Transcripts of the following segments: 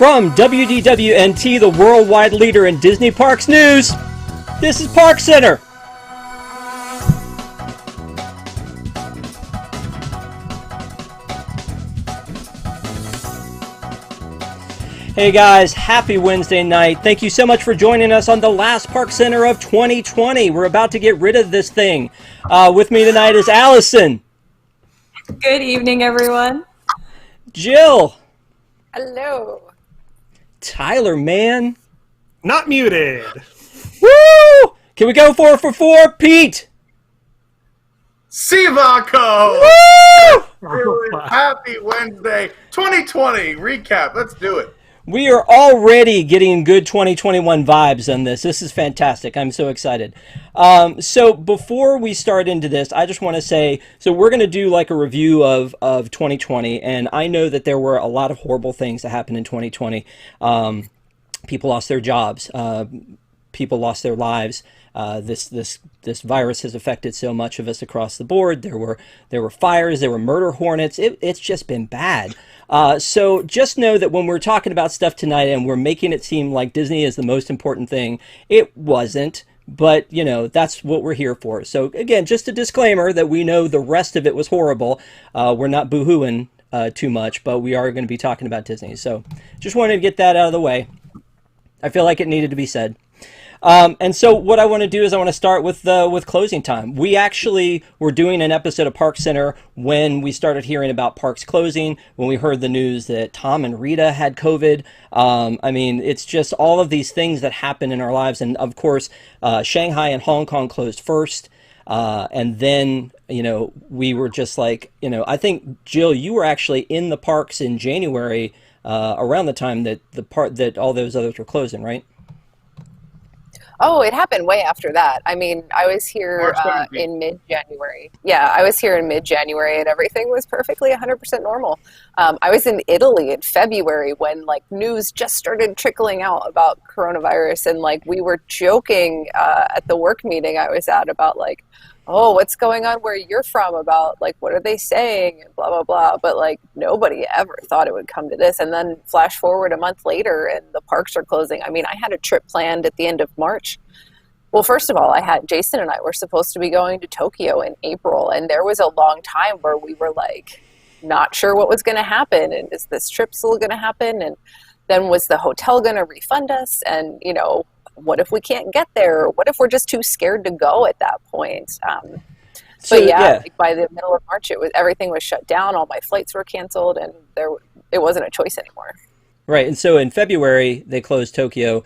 From WDWNT, the worldwide leader in Disney Parks news, this is ParksCenter. Hey guys, happy Wednesday night. Thank you so much for joining us on the last ParksCenter of 2020. We're about to get rid of this thing. With me tonight is Allison. Good evening, everyone. Jill. Hello. Tyler, man. Not muted. Woo! Can we go 4 for 4? Pete. Sivako! Woo! Happy Wednesday 2020 recap. Let's do it. We are already getting good 2021 vibes on this. This is fantastic. I'm so excited. So before we start into this, I just want to say, so we're going to do like a review of 2020, and I know that there were a lot of horrible things that happened in 2020. People lost their jobs. People lost their lives. This virus has affected so much of us across the board. There were fires. There were murder hornets. It's just been bad. So just know that when we're talking about stuff tonight and we're making it seem like Disney is the most important thing, it wasn't. But, you know, that's what we're here for. So, again, just a disclaimer that we know the rest of it was horrible. We're not boo-hooing too much, but we are going to be talking about Disney. So just wanted to get that out of the way. I feel like it needed to be said. And so what I want to do is I want to start with closing time. We actually were doing an episode of ParksCenter when we started hearing about parks closing, when we heard the news that Tom and Rita had COVID. I mean, it's just all of these things that happen in our lives. And of course, Shanghai and Hong Kong closed first. And then, you know, we were just like, you know, I think, Jill, you were actually in the parks in January around the time that all those others were closing, right? Oh, it happened way after that. I mean, I was here in mid-January. Yeah, I was here in mid-January and everything was perfectly 100% normal. I was in Italy in February when like news just started trickling out about coronavirus, and like we were joking at the work meeting I was at about like, oh, what's going on where you're from, about like what are they saying and blah blah blah, but like nobody ever thought it would come to this. And then flash forward a month later and the parks are closing. I mean, I had a trip planned at the end of March. Well, first of all, Jason and I were supposed to be going to Tokyo in April, and there was a long time where we were like not sure what was going to happen, and is this trip still going to happen, and then was the hotel going to refund us, and you know, what if we can't get there? What if we're just too scared to go at that point? But yeah, like by the middle of March, everything was shut down. All my flights were canceled, and it wasn't a choice anymore. Right, and so in February they closed Tokyo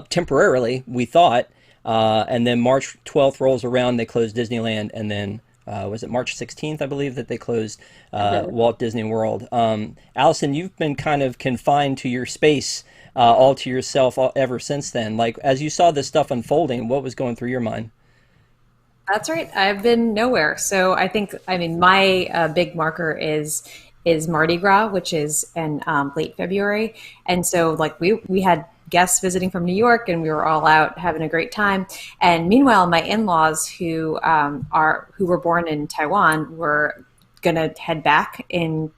temporarily, we thought, and then March 12th rolls around, they closed Disneyland, and then was it March 16th, I believe, that they closed Walt Disney World. Allison, you've been kind of confined to your space all to yourself ever since then. Like, as you saw this stuff unfolding, what was going through your mind? That's right. I've been nowhere. So I mean, my big marker is Mardi Gras, which is in late February. And so like we had guests visiting from New York, and we were all out having a great time. And meanwhile, my in-laws who were born in Taiwan were going to head back in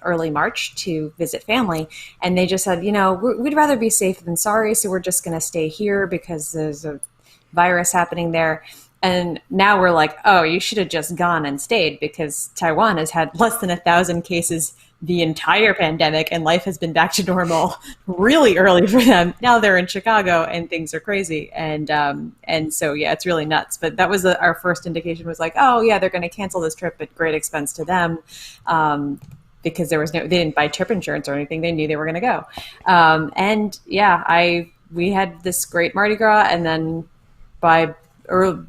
early March to visit family. And they just said, you know, we'd rather be safe than sorry. So we're just going to stay here because there's a virus happening there. And now we're like, oh, you should have just gone and stayed, because Taiwan has had less than 1,000 cases the entire pandemic, and life has been back to normal really early for them. Now they're in Chicago and things are crazy. And so, yeah, it's really nuts. But that was our first indication, was like, oh yeah, they're going to cancel this trip at great expense to them. Because they didn't buy trip insurance or anything. They knew they were going to go. And yeah, we had this great Mardi Gras, and then by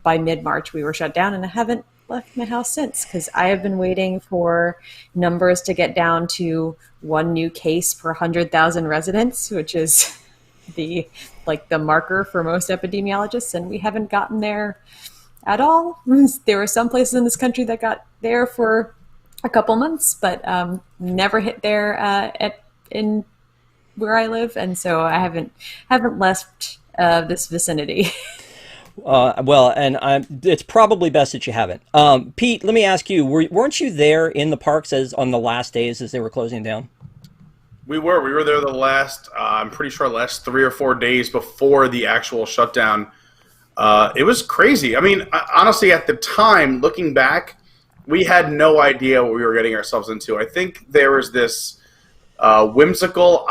mid-March we were shut down, and I haven't left my house since, because I have been waiting for numbers to get down to 1 new case per 100,000 residents, which is the marker for most epidemiologists, and we haven't gotten there at all. There were some places in this country that got there for a couple months, but never hit there in where I live, and so I haven't left this vicinity. Well, and it's probably best that you haven't. Pete, let me ask you, weren't you there in the parks on the last days as they were closing down? We were there the last, I'm pretty sure last 3 or 4 days before the actual shutdown. It was crazy. I mean, honestly, at the time, looking back, we had no idea what we were getting ourselves into. I think there was this whimsical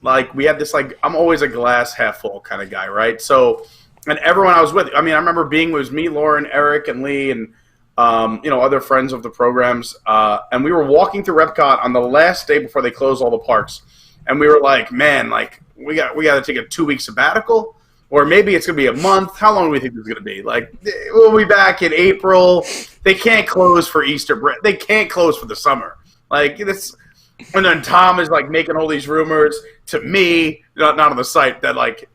like we had this, like, I'm always a glass half full kind of guy, right? So, and everyone I was with, I mean, I remember it was me, Lauren, Eric, and Lee, and other friends of the programs, and we were walking through Epcot on the last day before they closed all the parks, and we were like, man, like we got to take a 2-week sabbatical, or maybe it's gonna be a month. How long do we think it's gonna be? Like, we'll be back in April. They can't close for Easter break. They can't close for the summer. Like this, and then Tom is like making all these rumors to me, not on the site, that like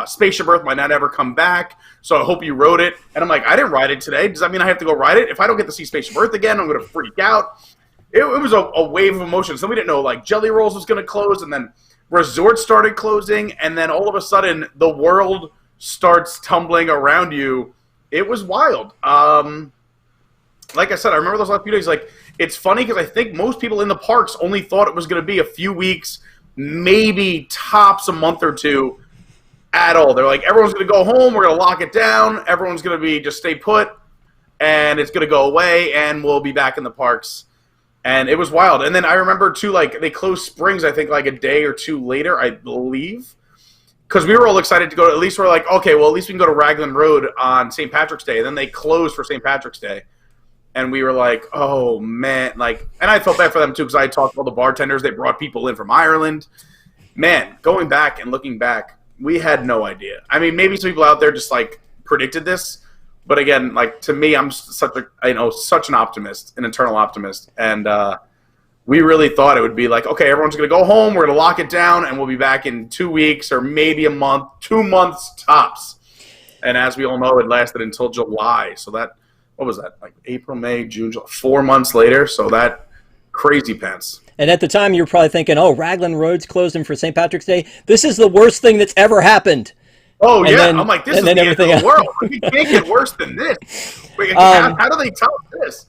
Spaceship Earth might not ever come back. So I hope you wrote it. And I'm like, I didn't write it today. Does that mean I have to go write it? If I don't get to see Spaceship Earth again, I'm going to freak out. It was a wave of emotions. Then we didn't know, like, Jelly Rolls was going to close, and then resorts started closing, and then all of a sudden the world starts tumbling around you. It was wild. Like I said, I remember those last few days. Like, it's funny because I think most people in the parks only thought it was going to be a few weeks, maybe tops a month or two. At all. They're like, everyone's going to go home, we're going to lock it down, everyone's going to be just stay put, and it's going to go away, and we'll be back in the parks. And it was wild. And then I remember, too, like, they closed Springs, I think, like a day or two later, I believe, because we were all excited to go. At least we're like, okay, well, at least we can go to Raglan Road on St. Patrick's Day. And then they closed for St. Patrick's Day. And we were like, oh, man. Like, and I felt bad for them, too, because I had talked to all the bartenders. They brought people in from Ireland. Man, going back and looking back, we had no idea. I mean, maybe some people out there just like predicted this, but again, like to me, I'm such an optimist, an eternal optimist, and we really thought it would be like, okay, everyone's going to go home, we're going to lock it down, and we'll be back in 2 weeks or maybe a month, 2 months tops. And as we all know, it lasted until July. So that, what was that? Like April, May, June, July, 4 months later. So that crazy pants. And at the time, you were probably thinking, oh, Raglan Road's closing for St. Patrick's Day. This is the worst thing that's ever happened. Oh, and yeah. Then, I'm like, this is the end of the world. We can't get worse than this. How do they tell this?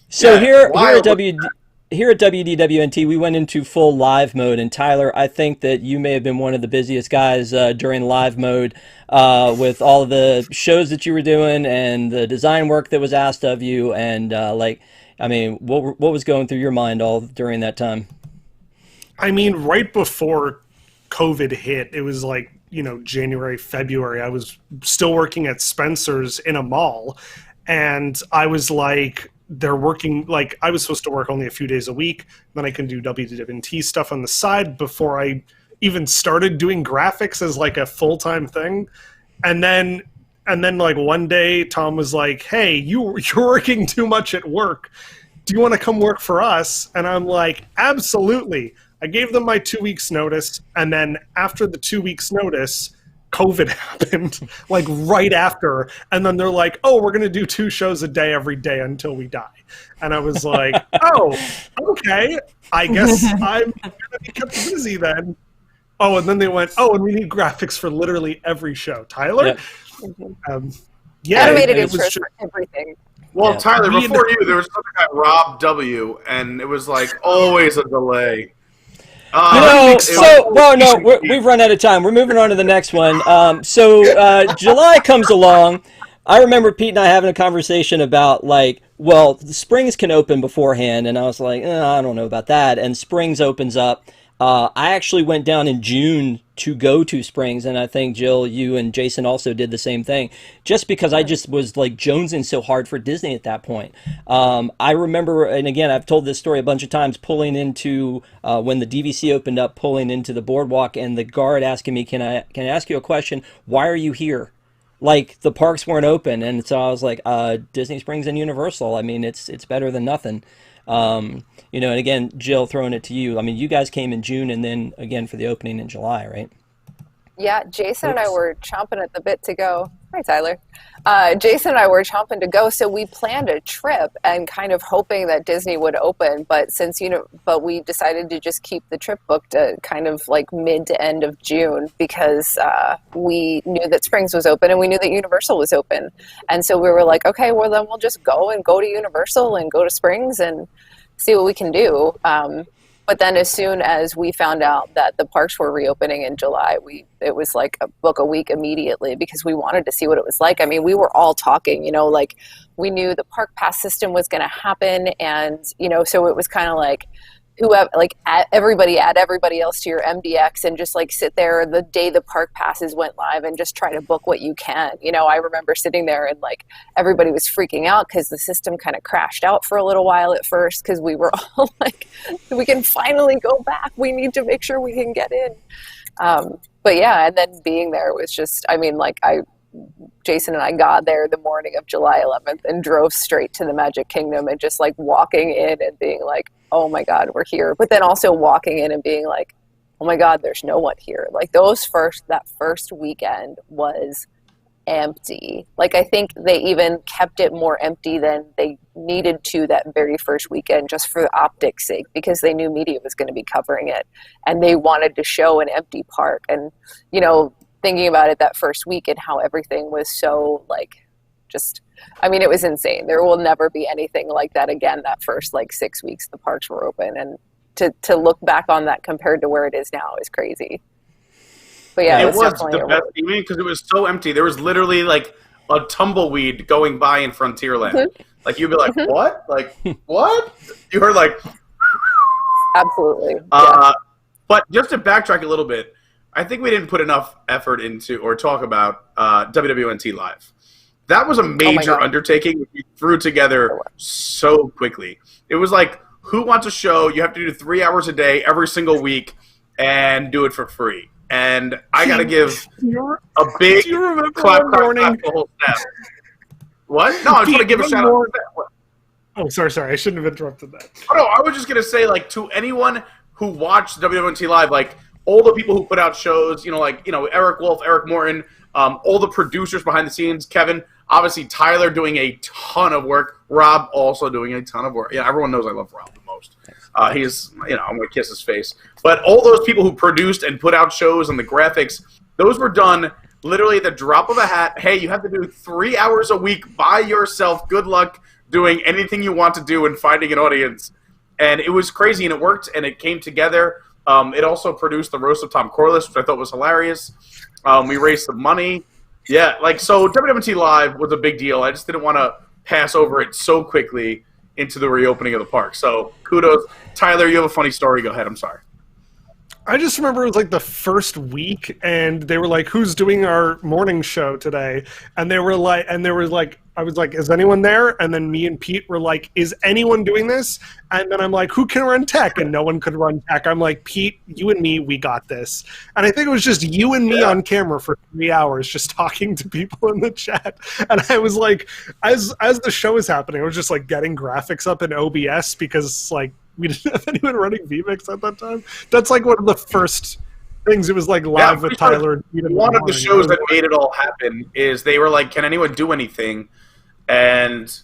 So here at WDWNT, we went into full live mode. And Tyler, I think that you may have been one of the busiest guys during live mode with all of the shows that you were doing and the design work that was asked of you. And I mean, what was going through your mind all during that time? I mean, right before COVID hit, it was like, January, February. I was still working at Spencer's in a mall, and I was like, they're working, like, I was supposed to work only a few days a week, then I can do WDWNT stuff on the side before I even started doing graphics as like a full-time thing. And then like one day Tom was like, hey, you're working too much at work. Do you want to come work for us? And I'm like, absolutely. I gave them my 2 weeks notice. And then after the 2 weeks notice, COVID happened, like right after. And then they're like, oh, we're going to do 2 shows a day every day until we die. And I was like, oh, okay. I guess I'm going to be kept busy then. Oh, and then they went, oh, and we need graphics for literally every show. Tyler? Yeah. Animated intros for everything. Well, yeah. Tyler, before you, there was another guy, Rob W., and it was like always a delay. We've run out of time. We're moving on to the next one. July comes along. I remember Pete and I having a conversation about the Springs can open beforehand, and I was like, I don't know about that. And Springs opens up. I actually went down in June to go to Springs, and I think Jill, you and Jason also did the same thing, just because I just was like jonesing so hard for Disney at that point. I remember, and again, I've told this story a bunch of times, pulling into when the DVC opened up, pulling into the boardwalk, and the guard asking me, "Can I ask you a question? Why are you here?" Like the parks weren't open, and so I was like, "Disney Springs and Universal. I mean, it's better than nothing." And again, Jill, throwing it to you. I mean, you guys came in June and then again for the opening in July, right? Yeah, Jason and I were chomping at the bit to go. Hi, Tyler. Jason and I were chomping to go, so we planned a trip and kind of hoping that Disney would open. But we decided to just keep the trip booked at kind of like mid to end of June because we knew that Springs was open and we knew that Universal was open. And so we were like, okay, well then we'll just go to Universal and go to Springs and see what we can do. But then as soon as we found out that the parks were reopening in July, it was like book a week immediately because we wanted to see what it was like. I mean, we were all talking, like we knew the park pass system was going to happen. And, so it was kind of like, whoever, like add everybody else to your MDX and just like sit there the day the park passes went live and just try to book what you can. I remember sitting there and like everybody was freaking out because the system kind of crashed out for a little while at first because we were all like, we can finally go back. We need to make sure we can get in. But yeah, and then being there was just, I mean, like Jason and I got there the morning of July 11th and drove straight to the Magic Kingdom and just like walking in and being like, oh my God, we're here. But then also walking in and being like, oh my God, there's no one here. Like that first weekend was empty. Like I think they even kept it more empty than they needed to that very first weekend just for the optics sake because they knew media was going to be covering it and they wanted to show an empty park. And, thinking about it that first week and how everything was so like just, I mean, it was insane. There will never be anything like that again. That first like 6 weeks the parks were open, and to look back on that compared to where it is now is crazy. But yeah, it was definitely the best evening because it was so empty. There was literally like a tumbleweed going by in Frontierland. Mm-hmm. Like you'd be like, what? Like what? You heard like absolutely. But just to backtrack a little bit, I think we didn't put enough effort into or talk about WWNT Live. That was a major undertaking which we threw together so quickly. It was like, who wants a show? You have to do 3 hours a day every single week and do it for free. And I got to give a big clap to the whole staff. What? No, I just want to give a shout out. Oh, sorry. I shouldn't have interrupted that. Oh, no, I was just going to say, like, to anyone who watched WWNT Live, like, all the people who put out shows, Eric Wolf, Eric Morton, all the producers behind the scenes, Kevin, obviously Tyler doing a ton of work, Rob also doing a ton of work. Yeah, everyone knows I love Rob the most. He's, I'm going to kiss his face. But all those people who produced and put out shows and the graphics, those were done literally at the drop of a hat. Hey, you have to do 3 hours a week by yourself. Good luck doing anything you want to do and finding an audience. And it was crazy, and it worked, and it came together. It also produced the roast of Tom Corliss, which I thought was hilarious. We raised some money. Yeah, so WWNT Live was a big deal. I just didn't want to pass over it so quickly into the reopening of the park. So kudos. Tyler, you have a funny story. Go ahead. I'm sorry. I just remember it was like the first week, and they were like, "Who's doing our morning show today?" And I was like, "Is anyone there?" And then me and Pete were like, "Is anyone doing this?" And then I'm like, "Who can run tech?" And no one could run tech. I'm like, "Pete, you and me, we got this." And I think it was just you and me on camera for 3 hours, just talking to people in the chat. And I was like, as the show was happening, I was just like getting graphics up in OBS because like we didn't have anyone running vMix at that time. That's like one of the first things. It was like live with Tyler. One of the shows that made it all happen is they were like, "Can anyone do anything?" And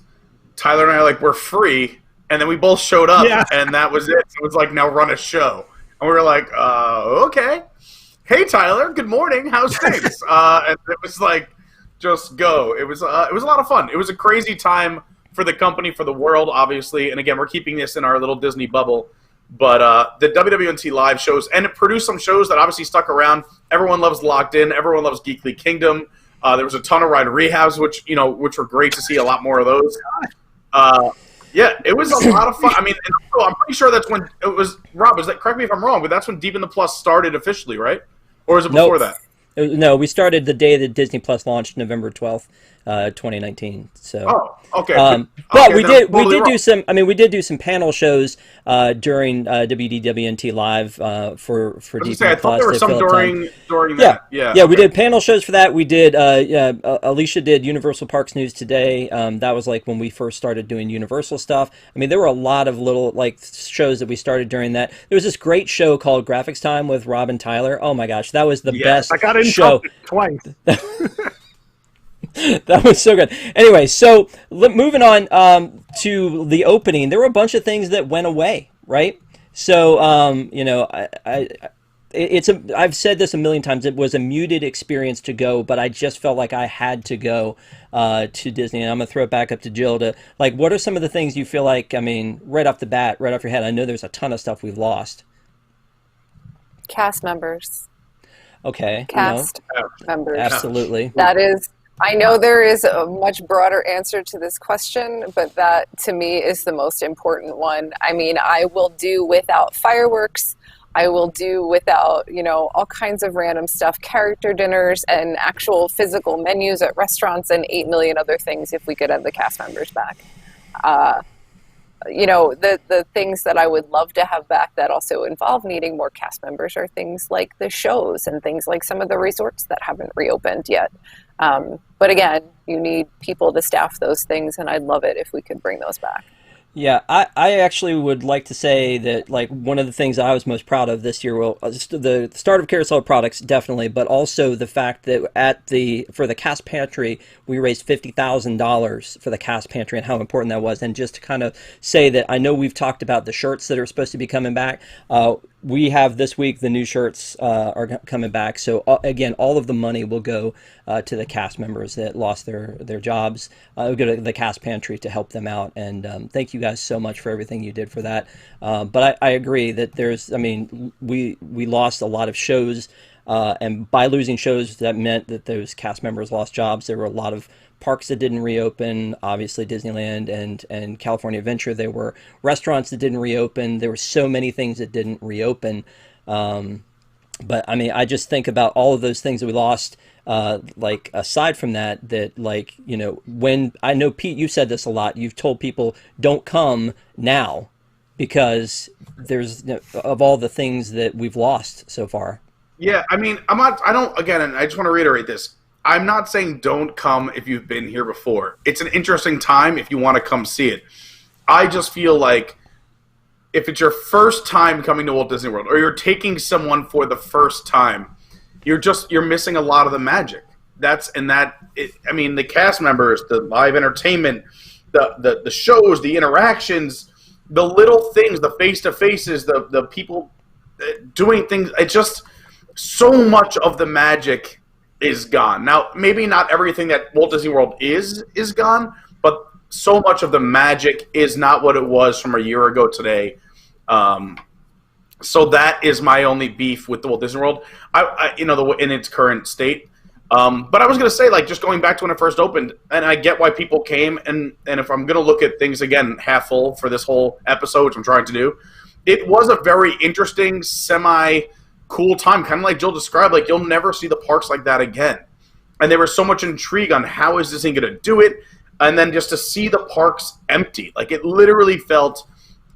Tyler and I are like, "We're free." And then we both showed up, and that was it. It was like, "Now run a show." And we were like, okay. "Hey, Tyler, good morning. How's things?" And it was like, just go. It was a lot of fun. It was a crazy time for the company, for the world, obviously. And again, we're keeping this in our little Disney bubble. But the WWNT Live shows, and it produced some shows that obviously stuck around. Everyone loves Locked In. Everyone loves Geekly Kingdom. There was a ton of ride rehabs, which were great to see a lot more of those. Yeah, it was a lot of fun. I mean, I'm pretty sure that's when it was. Rob, correct me if I'm wrong, but that's when Deep in the Plus started officially, right? Or is it before that? No, we started the day that Disney Plus launched, November 12th, 2019. So, okay. But we did do some panel shows during WDWNT Live for Disney Plus. I thought there were some during that. Yeah. We did panel shows for that. We did. Alicia did Universal Parks News Today. That was like when we first started doing Universal stuff. I mean, there were a lot of little shows that we started during that. There was this great show called Graphics Time with Rob and Tyler. Oh my gosh, that was the best. I got in show twice. That was so good. Anyway, so moving on to the opening, there were a bunch of things that went away, right? So, I've said this a million times. It was a muted experience to go, but I just felt like I had to go to Disney. And I'm gonna throw it back up to Jill to like, what are some of the things you feel like? I mean, right off the bat, right off your head, I know there's a ton of stuff we've lost. Cast members. Okay. Cast members. Absolutely. That is. I know there is a much broader answer to this question, but that to me is the most important one. I mean, I will do without fireworks. I will do without, all kinds of random stuff, character dinners and actual physical menus at restaurants and 8 million other things if we could have the cast members back. The things that I would love to have back that also involve needing more cast members are things like the shows and things like some of the resorts that haven't reopened yet. But again, you need people to staff those things, and I'd love it if we could bring those back. Yeah, I actually would like to say that like one of the things I was most proud of this year, well, the start of Carousel Products definitely, but also the fact that for the Cast Pantry we raised $50,000 for the Cast Pantry and how important that was. And just to kind of say that I know we've talked about the shirts that are supposed to be coming back. We have this week the new shirts are coming back. So again, all of the money will go to the cast members that lost their jobs. It'll go to the Cast Pantry to help them out. And thank you guys so much for everything you did for that. But I agree that we lost a lot of shows. And by losing shows, that meant that those cast members lost jobs. There were a lot of parks that didn't reopen, obviously Disneyland and California Adventure. There were restaurants that didn't reopen. There were so many things that didn't reopen. But I mean, I just think about all of those things that we lost. Like aside from that, when I know Pete, you said this a lot. You've told people don't come now because there's of all the things that we've lost so far. Yeah, I mean, again, and I just want to reiterate this. I'm not saying don't come if you've been here before. It's an interesting time if you want to come see it. I just feel like if it's your first time coming to Walt Disney World or you're taking someone for the first time, you're missing a lot of the magic. I mean, the cast members, the live entertainment, the shows, the interactions, the little things, the face-to-faces, the people doing things. It's just so much of the magic is gone. Now, maybe not everything that Walt Disney World is gone, but so much of the magic is not what it was from a year ago today. So that is my only beef with the Walt Disney World, in its current state. But I was going to say, like, just going back to when it first opened, and I get why people came, and if I'm going to look at things again half full for this whole episode, which I'm trying to do, it was a very interesting, cool time, kind of like Jill described. Like, you'll never see the parks like that again, and there was so much intrigue on how is Disney going to do it, and then just to see the parks empty, like it literally felt.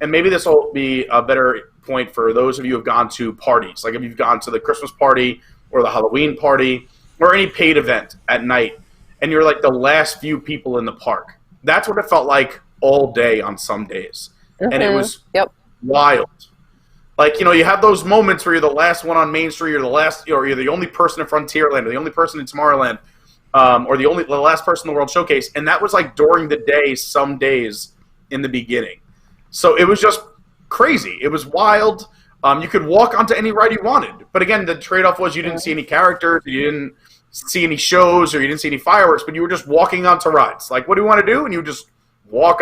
And maybe this will be a better point for those of you who have gone to parties, like if you've gone to the Christmas party or the Halloween party or any paid event at night, and you're like the last few people in the park. That's what it felt like all day on some days, and it was wild. Like, you have those moments where you're the last one on Main Street, you're the only person in Frontierland, or the only person in Tomorrowland, or the last person in the World Showcase, and that was like during the day, some days in the beginning. So it was just crazy. It was wild. You could walk onto any ride you wanted, but again, the trade-off was you didn't see any characters, you didn't see any shows, or you didn't see any fireworks, but you were just walking onto rides. Like, what do you want to do? And you just walk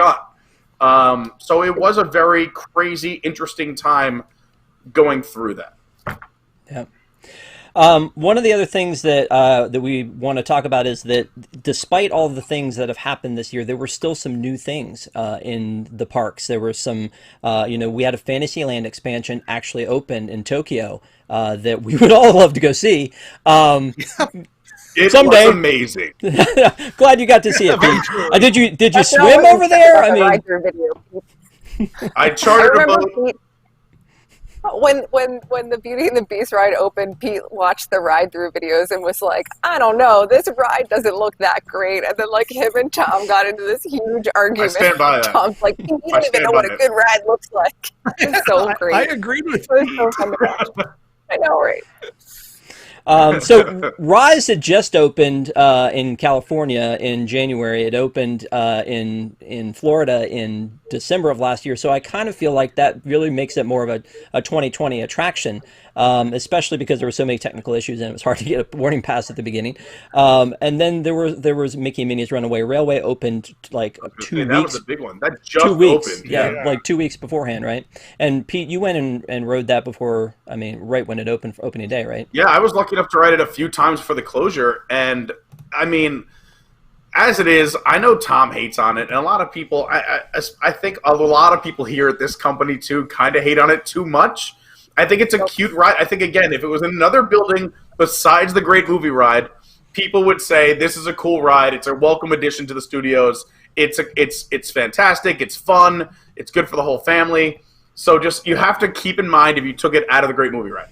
on. So it was a very crazy, interesting time going through that. Yeah. One of the other things that we want to talk about is that despite all the things that have happened this year, there were still some new things in the parks. There were some, we had a Fantasyland expansion actually open in Tokyo that we would all love to go see. It someday. Was amazing. Glad you got to see it, Pete. Did you swim over there? I mean, I chartered a boat. When the Beauty and the Beast ride opened, Pete watched the ride-through videos and was like, I don't know, this ride doesn't look that great. And then, like, him and Tom got into this huge argument. I stand by that. Tom's like, you don't even know what a good ride looks like. It's so great. I agreed with you. So fun to watch. I know, right? So Rise had just opened in California in January. It opened in Florida in December of last year. So I kind of feel like that really makes it more of a 2020 attraction, especially because there were so many technical issues and it was hard to get a boarding pass at the beginning. And then there was Mickey and Minnie's Runaway Railway opened like 2 weeks. That was a big one. That just 2 weeks, opened. yeah, like 2 weeks beforehand, right? And Pete, you went and rode that before. I mean, right when it opened for opening day, right? Yeah, I was lucky enough to ride it a few times for the closure, and I mean, as it is, I know Tom hates on it, and a lot of people, I think a lot of people here at this company too, kind of hate on it too much. I think it's a cute ride. I think again, if it was in another building besides the Great Movie Ride, people would say this is a cool ride. It's a welcome addition to the studios. It's fantastic. It's fun. It's good for the whole family. So just you have to keep in mind if you took it out of the Great Movie Ride.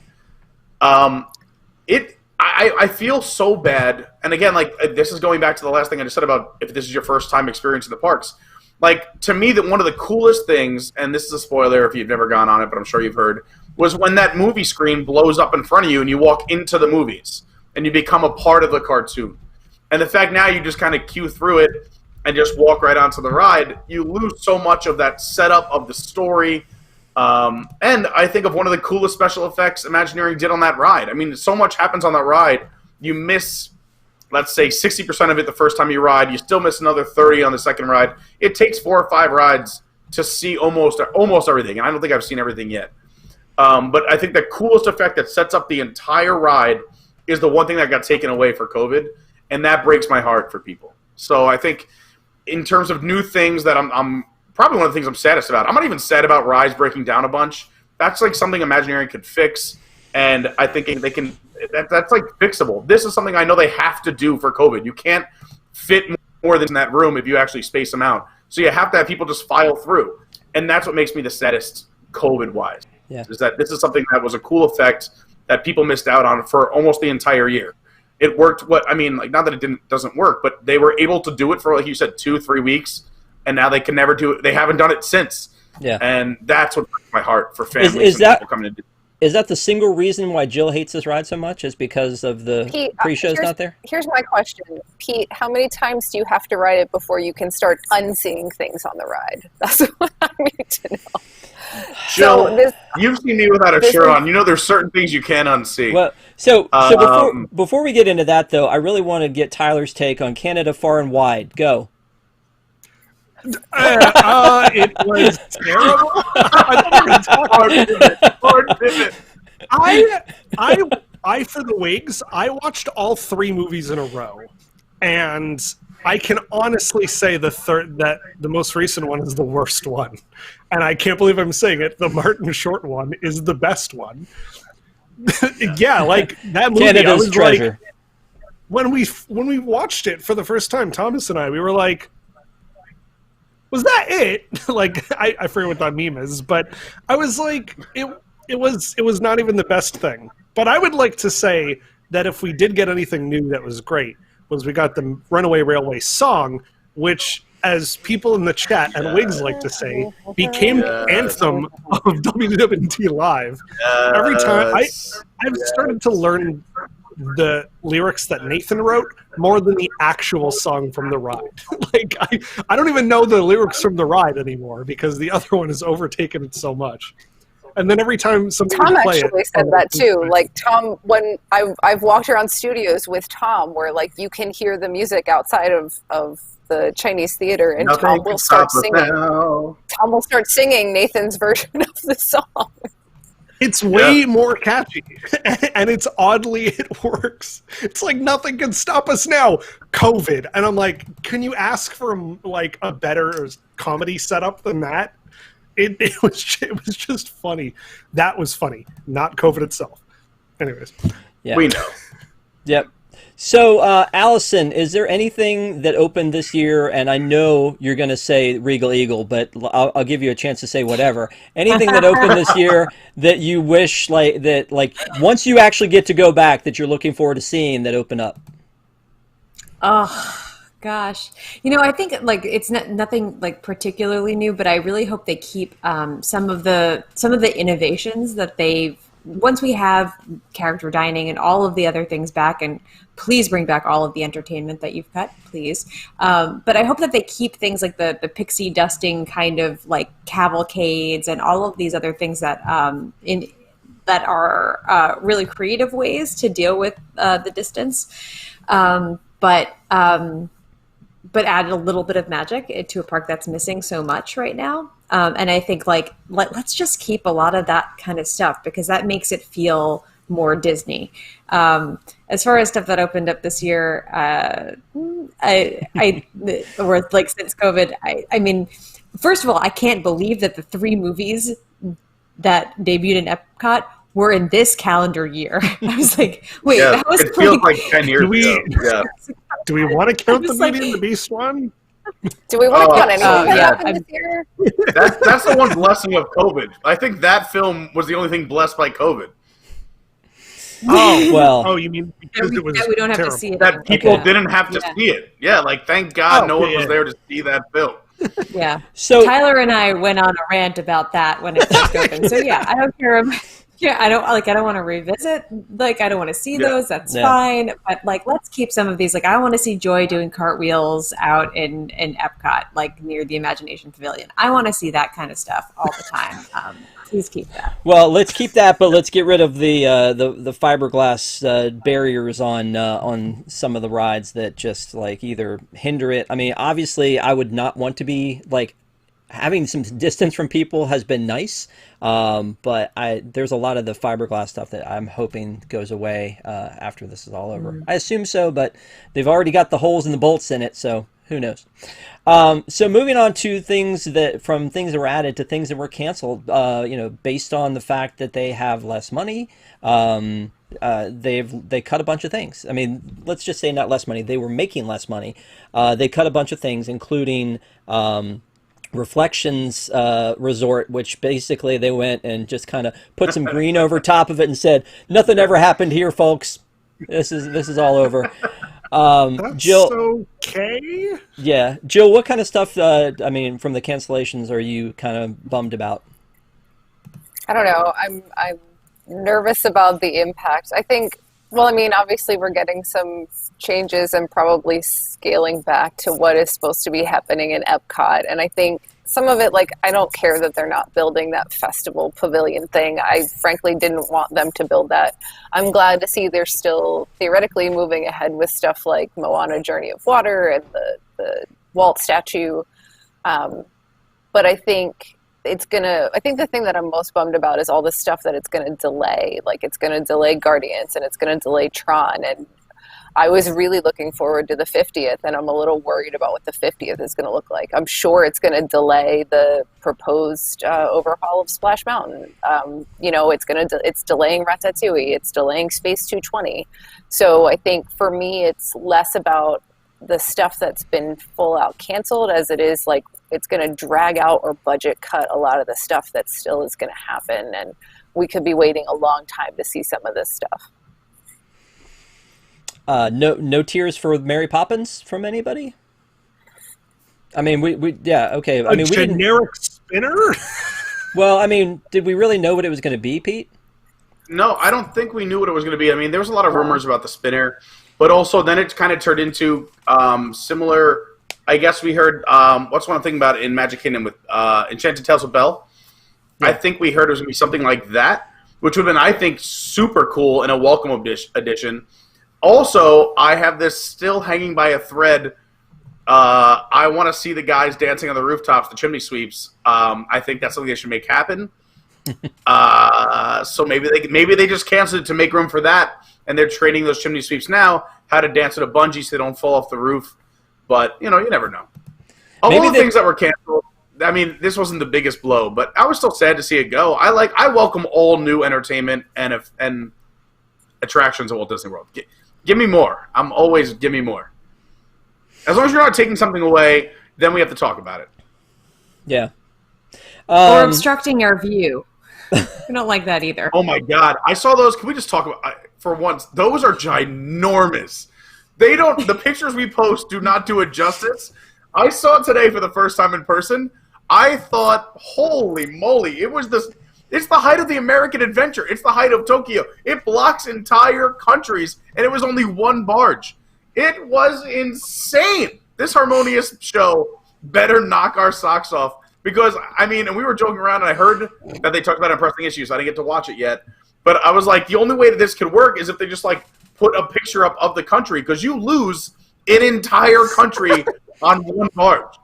I feel so bad, and again, like this is going back to the last thing I just said about if this is your first time experiencing the parks. Like to me, that one of the coolest things, and this is a spoiler if you've never gone on it, but I'm sure you've heard, was when that movie screen blows up in front of you and you walk into the movies and you become a part of the cartoon. And the fact now you just kind of queue through it and just walk right onto the ride, you lose so much of that setup of the story. And I think of one of the coolest special effects Imagineering did on that ride. I mean, so much happens on that ride. You miss, let's say, 60% of it the first time you ride. You still miss another 30 on the second ride. It takes 4 or 5 rides to see almost everything, and I don't think I've seen everything yet. But I think the coolest effect that sets up the entire ride is the one thing that got taken away for COVID, and that breaks my heart for people. So I think in terms of new things that I'm probably one of the things I'm saddest about. I'm not even sad about Rise breaking down a bunch. That's like something Imagineering could fix, and I think they can. That's like fixable. This is something I know they have to do for COVID. You can't fit more than in that room if you actually space them out. So you have to have people just file through, and that's what makes me the saddest COVID-wise. Yeah. Is that this is something that was a cool effect that people missed out on for almost the entire year. It worked. Like not that it doesn't work, but they were able to do it for, like you said, 2-3 weeks. And now they can never do it. They haven't done it since. Yeah. And that's what breaks my heart for families and people coming to do it. Is that the single reason why Jill hates this ride so much? Is because of the pre-shows not there? Here's my question. Pete, how many times do you have to ride it before you can start unseeing things on the ride? That's what I need to know. Jill, you've seen me without a shirt on. You know there's certain things you can't unsee. Well, so before we get into that, though, I really want to get Tyler's take on Canada Far and Wide. Go. It was terrible. I thought we were going to talk about it. I for the wigs, I watched all 3 movies in a row, and I can honestly say the most recent one is the worst one, and I can't believe I'm saying it. The Martin Short one is the best one. Yeah, like that movie. Canada's I was treasure. Like, when we watched it for the first time, Thomas and I, we were like, was that it? Like, I forget what that meme is, but I was like, it was not even the best thing. But I would like to say that if we did get anything new that was great, was we got the Runaway Railway song, which, as people in the chat and Wigs like to say, became the anthem of WWT Live. Every time I've started to learn the lyrics that Nathan wrote more than the actual song from the ride. Like I don't even know the lyrics from the ride anymore because the other one has overtaken it so much. And then every time somebody Tom would play actually said that too. Like Tom, when I've walked around studios with Tom, where like you can hear the music outside of the Chinese theater, and Tom will start singing. Tom will start singing Nathan's version of the song. It's way more catchy, and it works. It's like nothing can stop us now, COVID. And I'm like, can you ask for like a better comedy setup than that? It was just funny. That was funny, not COVID itself. Anyways, we know. Yep. So, Allison, is there anything that opened this year? And I know you're going to say Regal Eagle, but I'll give you a chance to say whatever. Anything that opened this year that you wish, like once you actually get to go back, that you're looking forward to seeing that open up? Oh, gosh. I think like it's nothing like particularly new, but I really hope they keep some of the innovations that they've once we have character dining and all of the other things back, and please bring back all of the entertainment that you've cut, please. But I hope that they keep things like the pixie dusting kind of like cavalcades and all of these other things that that are really creative ways to deal with the distance. But add a little bit of magic to a park that's missing so much right now. And I think like let's just keep a lot of that kind of stuff, because that makes it feel more Disney. As far as stuff that opened up this year, or like since COVID, I mean, first of all, I can't believe that the 3 movies that debuted in Epcot were in this calendar year. I was like, wait, that was it feels like 10 years ago. Yeah. Do we want to count the like, Beauty and the Beast one? Do we want to count anything that happened this year? That's the one blessing of COVID. I think that film was the only thing blessed by COVID. Oh, well. Oh, you mean because it was we don't have terrible. to see it. That people didn't have to see it. Yeah, like thank God no one was there to see that film. Yeah. So Tyler and I went on a rant about that when it first opened. So yeah, I don't care. Yeah, I don't want to revisit. Like, I don't want to see those. That's fine. But like, let's keep some of these. Like, I want to see Joy doing cartwheels out in Epcot, like near the Imagination Pavilion. I want to see that kind of stuff all the time. Please keep that. Well, let's keep that, but let's get rid of the fiberglass barriers on some of the rides that just like either hinder it. I mean, obviously, I would not want to be like having some distance from people has been nice, but there's a lot of the fiberglass stuff that I'm hoping goes away after this is all over. I assume so, but they've already got the holes and the bolts in it, so who knows? So moving on to things that were added to things that were canceled, based on the fact that they have less money. They cut a bunch of things. I mean, let's just say not less money. They were making less money. They cut a bunch of things, including Reflections Resort, which basically they went and just kind of put some green over top of it and said, "Nothing ever happened here, folks. This is all over." That's Jill, okay. Yeah, Jill, what kind of stuff? From the cancellations, are you kind of bummed about? I don't know. I'm nervous about the impact. I think. Well, I mean, obviously we're getting some changes and probably scaling back to what is supposed to be happening in Epcot. And I think some of it, like, I don't care that they're not building that festival pavilion thing. I frankly didn't want them to build that. I'm glad to see they're still theoretically moving ahead with stuff like Moana Journey of Water and the Walt statue. But I think I think the thing that I'm most bummed about is all the stuff that it's going to delay. Like, it's going to delay Guardians and it's going to delay Tron. And I was really looking forward to the 50th, and I'm a little worried about what the 50th is going to look like. I'm sure it's going to delay the proposed overhaul of Splash Mountain. It's delaying Ratatouille. It's delaying Space 220. So I think for me, it's less about the stuff that's been full out canceled as it is like it's going to drag out or budget cut a lot of the stuff that still is going to happen, and we could be waiting a long time to see some of this stuff. No tears for Mary Poppins from anybody? I mean, we okay. I mean, we didn't. Generic spinner? Well, I mean, did we really know what it was going to be, Pete? No, I don't think we knew what it was going to be. I mean, there was a lot of rumors about the spinner, but also then it kind of turned into similar. I guess we heard what's one thing about in Magic Kingdom with Enchanted Tales of Belle. Yeah. I think we heard it was going to be something like that, which would have been, I think, super cool and a welcome addition. Also, I have this still hanging by a thread. I want to see the guys dancing on the rooftops, the chimney sweeps. I think that's something they should make happen. So maybe they just canceled it to make room for that, and they're training those chimney sweeps now how to dance at a bungee so they don't fall off the roof. But you never know. All the things that were canceled. I mean, this wasn't the biggest blow, but I was still sad to see it go. I welcome all new entertainment and attractions at Walt Disney World. Give me more. I'm always give me more. As long as you're not taking something away, then we have to talk about it. Yeah. Or obstructing our view. We don't like that either. Oh my God. I saw those. Can we just talk about, for once, those are ginormous. The pictures we post do not do it justice. I saw it today for the first time in person. I thought, holy moly, it was this. It's the height of the American adventure. It's the height of Tokyo. It blocks entire countries, and it was only one barge. It was insane. This Harmonious show better knock our socks off. Because, I mean, and we were joking around, and I heard that they talked about pressing issues. So I didn't get to watch it yet. But I was like, the only way that this could work is if they just, like, put a picture up of the country. Because you lose an entire country on one barge.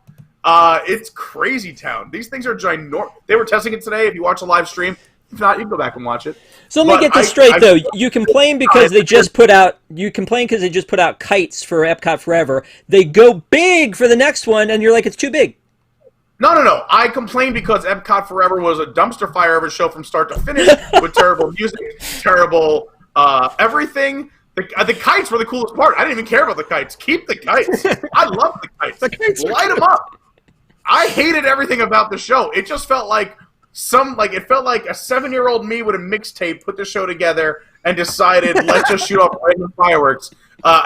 It's crazy town. These things are ginormous. They were testing it today. If you watch a live stream, if not, you can go back and watch it. So let me get this straight, though. You complain because they just put out. You complain because they just put out kites for Epcot Forever. They go big for the next one, and you're like, it's too big. No. I complained because Epcot Forever was a dumpster fire of a show from start to finish with terrible music, terrible everything. The kites were the coolest part. I didn't even care about the kites. Keep the kites. I love the kites. Light them up. I hated everything about the show. It just felt like it felt like a 7-year-old me with a mixtape put the show together and decided, let's just shoot off random fireworks.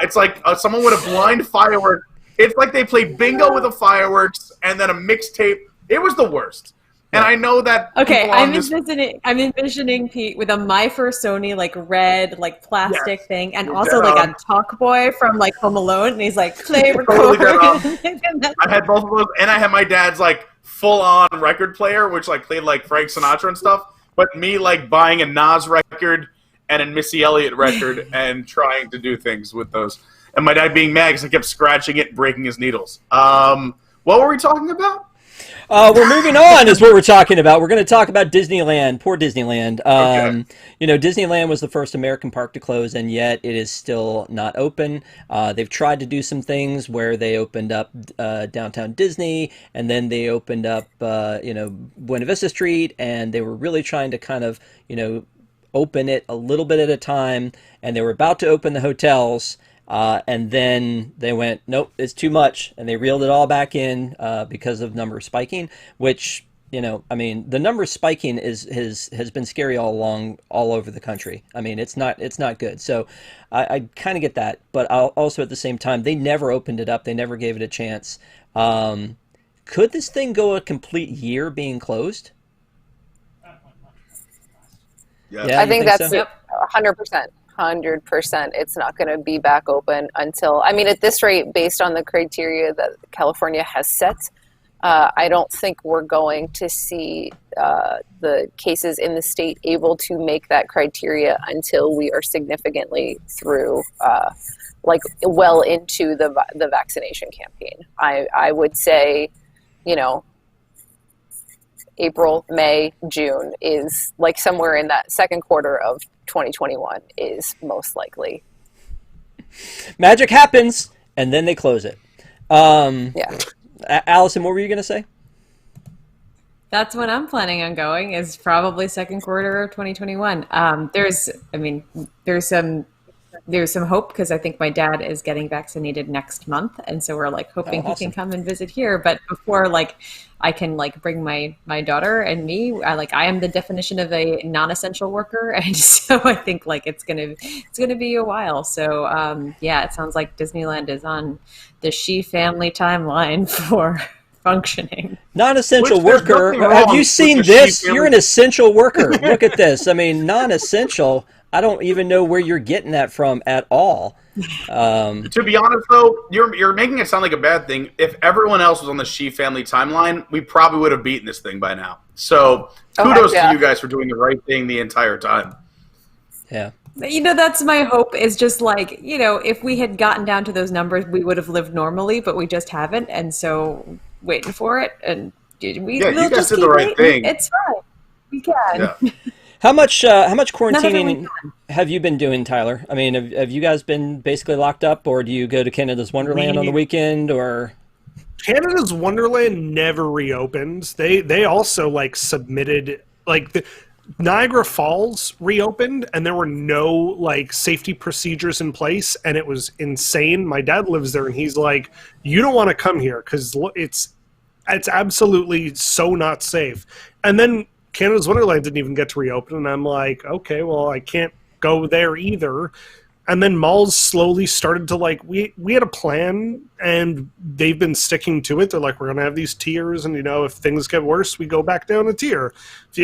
It's like someone with a blind firework. It's like they played bingo with the fireworks and then a mixtape. It was the worst. And I know that. Okay, I'm envisioning Pete with a My First Sony like red like plastic thing, and also like a talk boy from like Home Alone, and he's like play record. I had both of those, and I had my dad's like full on record player, which like played like Frank Sinatra and stuff. But me like buying a Nas record and a Missy Elliott record and trying to do things with those. And my dad being mad because I kept scratching it and breaking his needles. What were we talking about? We're moving on is what we're talking about. We're going to talk about Disneyland. Poor Disneyland. Okay. You know, Disneyland was the first American park to close, and yet it is still not open. They've tried to do some things where they opened up Downtown Disney, and then they opened up, Buena Vista Street, and they were really trying to kind of, open it a little bit at a time, and they were about to open the hotels. And then they went, nope, it's too much, and they reeled it all back in because of numbers spiking. Which, the numbers spiking has been scary all along, all over the country. I mean, it's not good. So I kind of get that, but also at the same time, they never opened it up. They never gave it a chance. Could this thing go a complete year being closed? Yeah, I think that's so? 100%. 100%. It's not going to be back open until, at this rate, based on the criteria that California has set, I don't think we're going to see the cases in the state able to make that criteria until we are significantly through, well into the vaccination campaign. I would say, April, May, June is like somewhere in that second quarter of 2021 is most likely. Magic happens, and then they close it. Yeah. Allison, what were you going to say? That's when I'm planning on going, is probably second quarter of 2021. There's some hope because I think my dad is getting vaccinated next month, and so we're like hoping he can come and visit here. But before I can bring my daughter and me, I am the definition of a non-essential worker, and so I think it's gonna be a while. So it sounds like Disneyland is on the She family timeline for functioning. Non-essential worker. Have you seen this? You're an essential worker. Look at this. Non-essential. I don't even know where you're getting that from at all. To be honest, though, you're making it sound like a bad thing. If everyone else was on the She family timeline, we probably would have beaten this thing by now. So kudos to you guys for doing the right thing the entire time. Yeah. That's my hope, is just if we had gotten down to those numbers, we would have lived normally, but we just haven't. And so waiting for it. And we'll you guys just did keep the right waiting. thing. It's fine. We can. Yeah. How much quarantining have you been doing, Tyler? Have you guys been basically locked up, or do you go to Canada's Wonderland on the weekend, or? Canada's Wonderland never reopened. They also submitted Niagara Falls reopened, and there were no safety procedures in place, and it was insane. My dad lives there, and he's like, "You don't want to come here because it's absolutely so not safe." And then Canada's Wonderland didn't even get to reopen, and I'm like, okay, well, I can't go there either. And then malls slowly started to like, we had a plan and they've been sticking to it. They're like, we're going to have these tiers. And, if things get worse, we go back down a tier.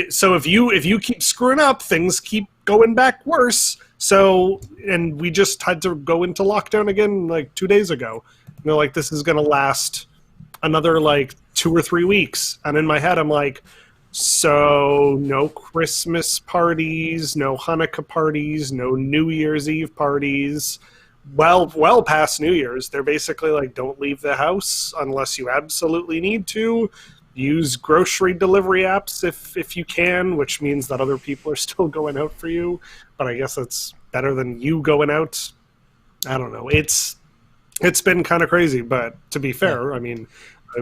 So if you keep screwing up, things keep going back worse. So, and we just had to go into lockdown again like 2 days ago. They're like, this is going to last another like 2 or 3 weeks. And in my head, I'm like, so no Christmas parties, no Hanukkah parties, no New Year's Eve parties. Well past New Year's. They're basically like, don't leave the house unless you absolutely need to. Use grocery delivery apps if you can, which means that other people are still going out for you. But I guess that's better than you going out. I don't know. It's been kind of crazy, but to be fair, I mean,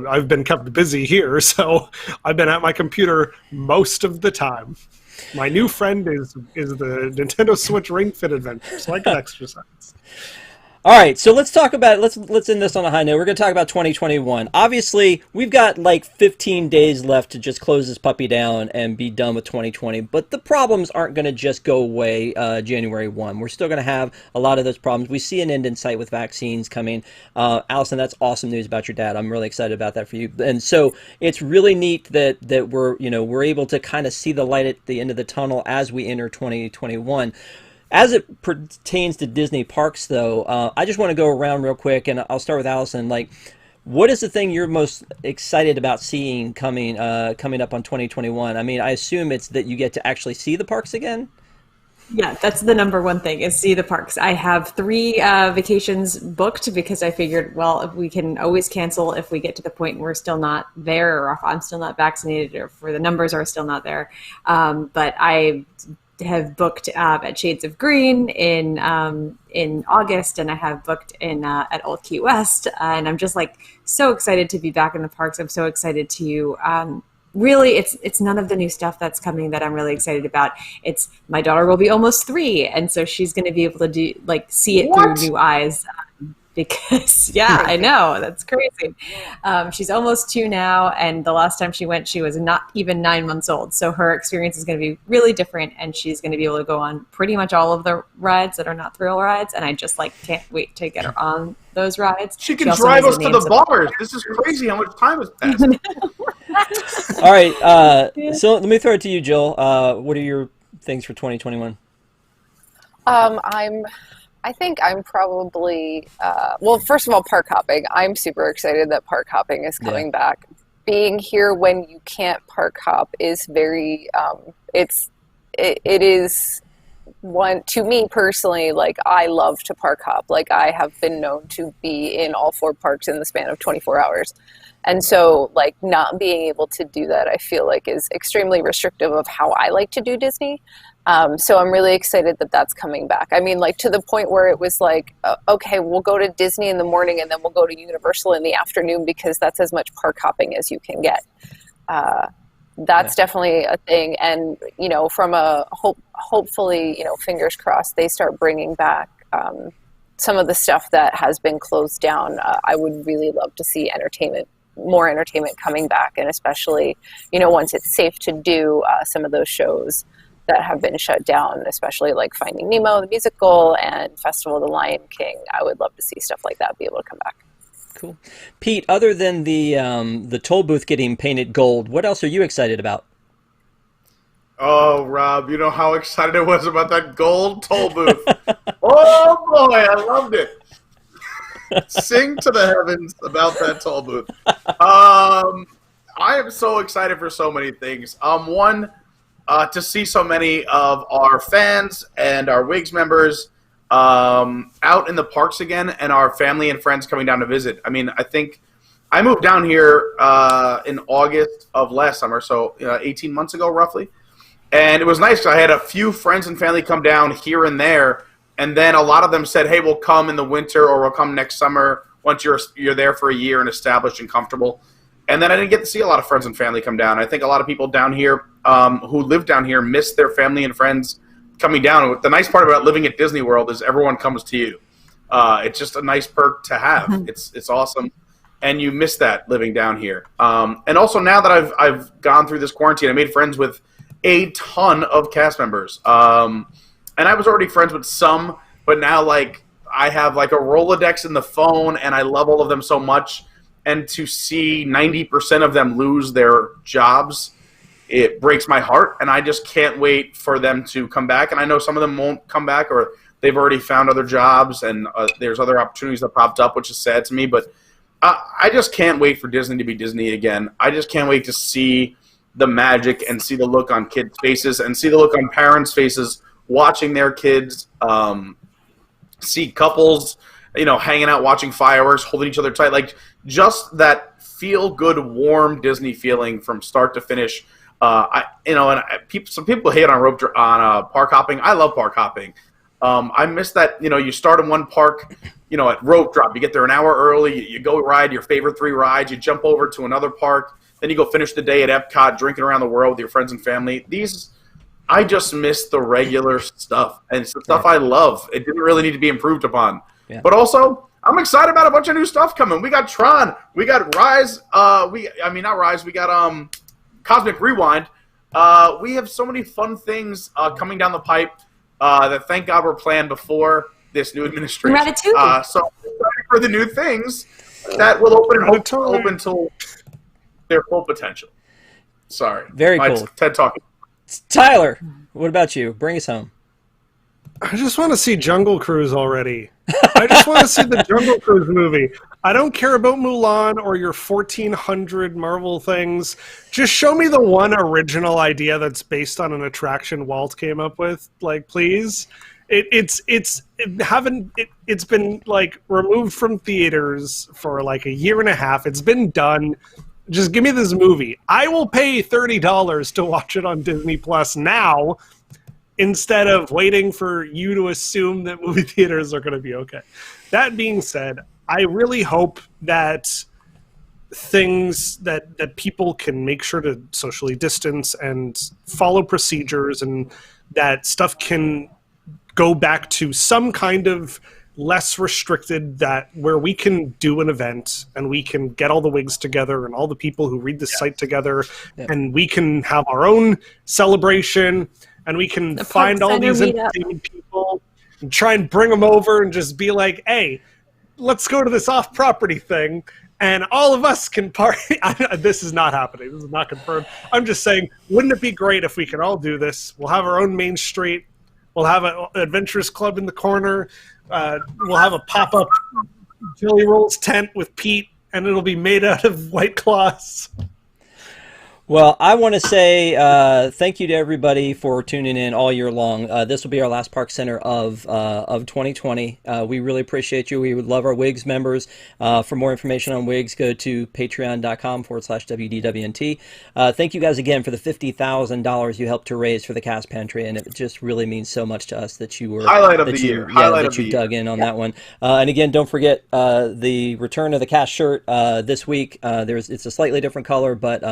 I've been kept busy here, so I've been at my computer most of the time. My new friend is the Nintendo Switch Ring Fit Adventure, so I can exercise. All right, so let's talk about let's end this on a high note. We're going to talk about 2021. Obviously, we've got like 15 days left to just close this puppy down and be done with 2020. But the problems aren't going to just go away January 1. We're still going to have a lot of those problems. We see an end in sight with vaccines coming. Allison, that's awesome news about your dad. I'm really excited about that for you. And so it's really neat that we're able to kind of see the light at the end of the tunnel as we enter 2021. As it pertains to Disney parks, though, I just want to go around real quick, and I'll start with Allison. Like, what is the thing you're most excited about seeing coming up on 2021? I mean, I assume it's that you get to actually see the parks again? Yeah, that's the number one thing, is see the parks. I have 3 vacations booked because I figured, well, if we can always cancel if we get to the point where we're still not there, or if I'm still not vaccinated, or if the numbers are still not there. But I have booked at Shades of Green in August, and I have booked at Old Key West, and I'm just like so excited to be back in the parks. I'm so excited to really, it's none of the new stuff that's coming that I'm really excited about. It's my daughter will be almost 3, and so she's going to be able to see it through new eyes. Because, yeah, I know, that's crazy. She's almost 2 now, and the last time she went, she was not even 9 months old. So her experience is going to be really different, and she's going to be able to go on pretty much all of the rides that are not thrill rides, and I just can't wait to get her on those rides. She can drive us to the bars. This is crazy how much time has passed. All right, so let me throw it to you, Jill. What are your things for 2021? I think I'm probably, well, first of all, park hopping. I'm super excited that park hopping is coming back. Being here when you can't park hop is very, it is one, to me personally, like, I love to park hop. Like, I have been known to be in all 4 parks in the span of 24 hours. And so, like, not being able to do that, I feel like is extremely restrictive of how I like to do Disney. So I'm really excited that that's coming back. I mean, like, to the point where it was like, okay, we'll go to Disney in the morning and then we'll go to Universal in the afternoon because that's as much park hopping as you can get. That's definitely a thing. And, from a hopefully, fingers crossed, they start bringing back some of the stuff that has been closed down. I would really love to see more entertainment coming back. And especially, once it's safe to do some of those shows that have been shut down, especially like Finding Nemo, the musical, and Festival of the Lion King. I would love to see stuff like that be able to come back. Cool. Pete, other than the toll booth getting painted gold, what else are you excited about? Oh, Rob, you know how excited I was about that gold toll booth. Oh, boy, I loved it. Sing to the heavens about that toll booth. I am so excited for so many things. One, to see so many of our fans and our WIGS members out in the parks again, and our family and friends coming down to visit. I mean, I think I moved down here in August of last summer, so 18 months ago roughly. And it was nice because I had a few friends and family come down here and there, and then a lot of them said, hey, we'll come in the winter or we'll come next summer once you're there for a year and established and comfortable. And then I didn't get to see a lot of friends and family come down. I think a lot of people down here who live down here miss their family and friends coming down. The nice part about living at Disney World is everyone comes to you. It's just a nice perk to have. Mm-hmm. It's awesome. And you miss that living down here. And also now that I've gone through this quarantine, I made friends with a ton of cast members. And I was already friends with some but now like I have like a Rolodex in the phone, and I love all of them so much. And to see 90% of them lose their jobs, it breaks my heart, and I just can't wait for them to come back. And I know some of them won't come back, or they've already found other jobs, and there's other opportunities that popped up, which is sad to me. But I just can't wait for Disney to be Disney again. I just can't wait to see the magic and see the look on kids' faces and see the look on parents' faces watching their kids, see couples, hanging out, watching fireworks, holding each other tight. Like, just that feel-good, warm Disney feeling from start to finish. Some people hate on park hopping. I love park hopping. I miss that. You start in one park, at rope drop. You get there an hour early. You go ride your favorite 3 rides. You jump over to another park. Then you go finish the day at Epcot, drinking around the world with your friends and family. I just miss the regular stuff, and it's the stuff I love. It didn't really need to be improved upon. Yeah. But also, I'm excited about a bunch of new stuff coming. We got Tron. We got Rise. Not Rise. We got Cosmic Rewind. We have so many fun things coming down the pipe that, thank God, were planned before this new administration. Ratatouille. So I'm excited for the new things that will open till their full potential. Sorry. Very cool. TED Talk. Tyler, what about you? Bring us home. I just want to see Jungle Cruise already. I just want to see the Jungle Cruise movie. I don't care about Mulan or your 1,400 Marvel things. Just show me the one original idea that's based on an attraction Walt came up with. Like, please. It's been like removed from theaters for like a year and a half. It's been done. Just give me this movie. I will pay $30 to watch it on Disney Plus now, instead of waiting for you to assume that movie theaters are going to be okay. That being said, I really hope that things that people can make sure to socially distance and follow procedures, and that stuff can go back to some kind of less restricted, that where we can do an event and we can get all the wigs together and all the people who read the site together, and we can have our own celebration, and we can find all these entertainment people and try and bring them over and just be like, hey, let's go to this off-property thing, and all of us can party. This is not happening. This is not confirmed. I'm just saying, wouldn't it be great if we could all do this? We'll have our own Main Street. We'll have an adventurous club in the corner. We'll have a pop-up Jelly Rolls tent with Pete, and it'll be made out of White Claws. Well, I want to say thank you to everybody for tuning in all year long. This will be our last ParksCenter of 2020. We really appreciate you. We would love our WIGS members. For more information on WIGS, go to patreon.com/WDWNT. Thank you guys again for the $50,000 you helped to raise for the Cast Pantry, and it just really means so much to us that you were highlight of the year. That you dug in on that one. And again, don't forget the return of the Cast shirt this week. It's a slightly different color, but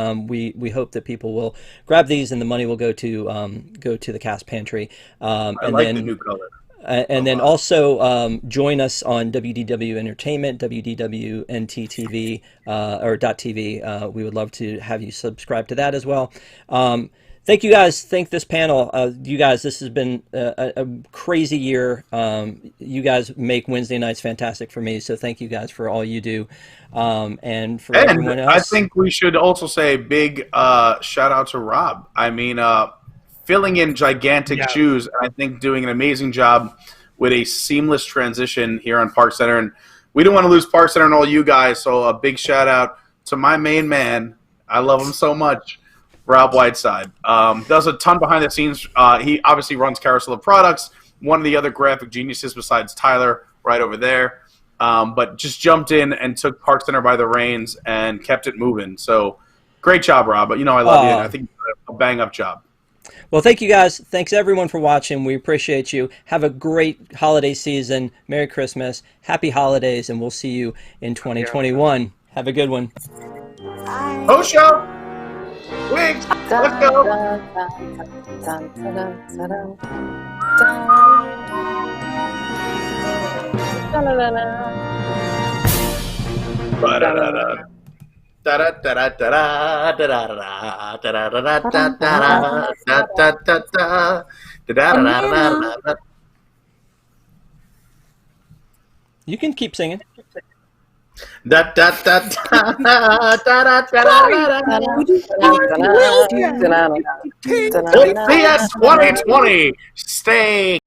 we hope that people will grab these, and the money will go to the Cast Pantry. I like the new color. And then also join us on WDW Entertainment, WDWNT TV, or .tv. We would love to have you subscribe to that as well. Thank you guys. Thank this panel. You guys, this has been a crazy year. You guys make Wednesday nights fantastic for me, so thank you guys for all you do. And for everyone else. I think we should also say a big shout out to Rob. I mean, filling in gigantic shoes, and I think doing an amazing job with a seamless transition here on ParksCenter. And we don't want to lose ParksCenter and all you guys, so a big shout out to my main man. I love him so much. Rob Whiteside does a ton behind the scenes. He obviously runs Carousel of Products, one of the other graphic geniuses besides Tyler right over there, but just jumped in and took ParksCenter by the reins and kept it moving. So great job, Rob. But I love you. And I think you did a bang-up job. Well, thank you guys. Thanks everyone for watching. We appreciate you. Have a great holiday season. Merry Christmas. Happy holidays, and we'll see you in 2021. Have a good one. Bye. Ho show! Wigs, let's go. You can keep singing. That that that da da da da da da. We'll see you at 2020. Stay